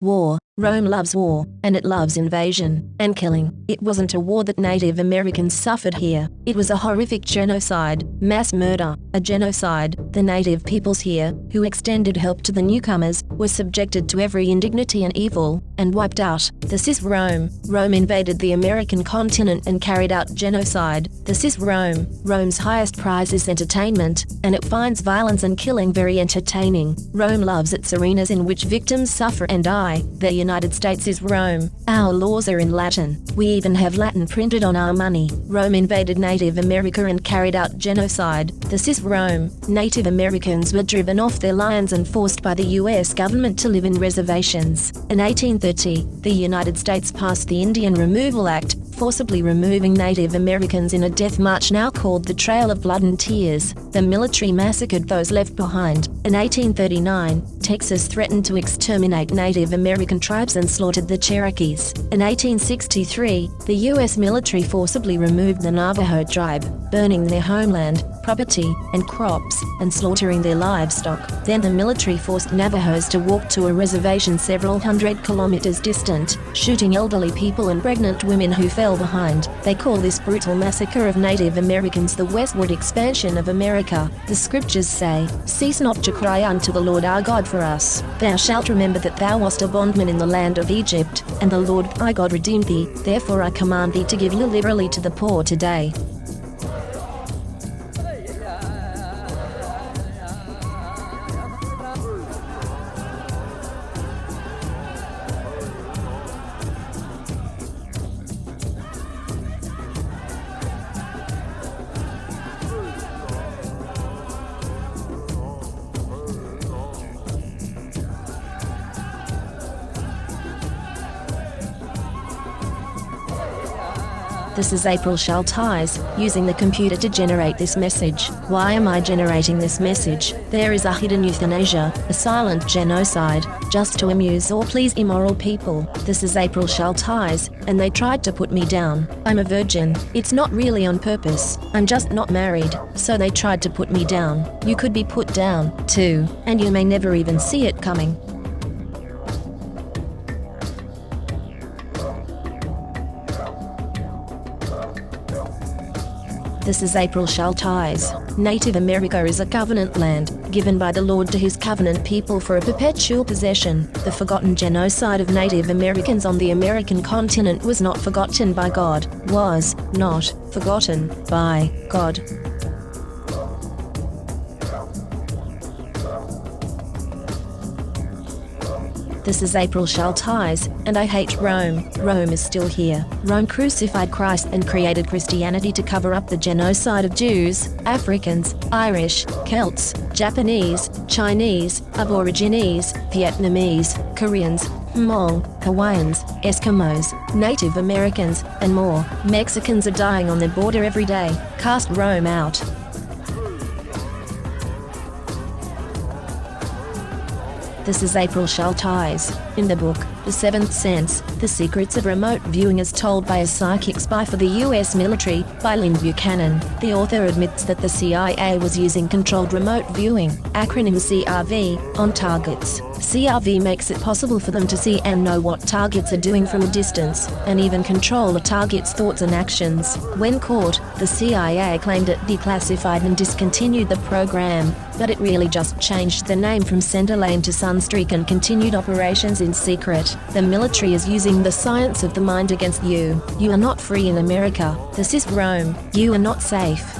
War. Rome loves war, and it loves invasion and killing. It wasn't a war that Native Americans suffered here. It was a horrific genocide, mass murder, a genocide. The native peoples here, who extended help to the newcomers, were subjected to every indignity and evil, and wiped out. This is Rome. Rome invaded the American continent and carried out genocide. This is Rome. Rome's highest prize is entertainment, and it finds violence and killing very entertaining. Rome loves its arenas in which victims suffer and die. The United States is Rome. Our laws are in Latin. We even have Latin printed on our money. Rome invaded Native America and carried out genocide. This is Rome. Native Americans were driven off their lands and forced by the U.S. government to live in reservations. In 1830, the United States passed the Indian Removal Act, forcibly removing Native Americans in a death march now called the Trail of Blood and Tears. The military massacred those left behind. In 1839, Texas threatened to exterminate Native American tribes and slaughtered the Cherokees. In 1863, the U.S. military forcibly removed the Navajo tribe, burning their homeland, property, and crops, and slaughtering their livestock. Then the military forced Navajos to walk to a reservation several hundred kilometers distant, shooting elderly people and pregnant women who fell behind. They call this brutal massacre of Native Americans the westward expansion of America. The scriptures say, "Cease not to cry unto the Lord our God for us. Thou shalt remember that thou wast a bondman in the land of Egypt, and the Lord thy God redeemed thee. Therefore I command thee to give liberally to the poor today." This is April Schulthies, using the computer to generate this message. Why am I generating this message? There is a hidden euthanasia, a silent genocide, just to amuse or please immoral people. This is April Schulthies, and they tried to put me down. I'm a virgin. It's not really on purpose. I'm just not married, so they tried to put me down. You could be put down, too, and you may never even see it coming. This is April Schulthies. Native America is a covenant land, given by the Lord to his covenant people for a perpetual possession. The forgotten genocide of Native Americans on the American continent was not forgotten by God, was not forgotten by God. This is April Schulthies, and I hate Rome. Rome is still here. Rome crucified Christ and created Christianity to cover up the genocide of Jews, Africans, Irish, Celts, Japanese, Chinese, Aborigines, Vietnamese, Koreans, Hmong, Hawaiians, Eskimos, Native Americans, and more. Mexicans are dying on the border every day. Cast Rome out. This is April Schulthies. In the book, The Seventh Sense, The Secrets of Remote Viewing as Told by a Psychic Spy for the U.S. Military, by Lynn Buchanan, the author admits that the CIA was using controlled remote viewing, acronym CRV, on targets. CRV makes it possible for them to see and know what targets are doing from a distance, and even control a target's thoughts and actions. When caught, the CIA claimed it declassified and discontinued the program, but it really just changed the name from Centerlane to Sunstreak and continued operations in secret. The military is using the science of the mind against you. You are not free in America. This is Rome. You are not safe.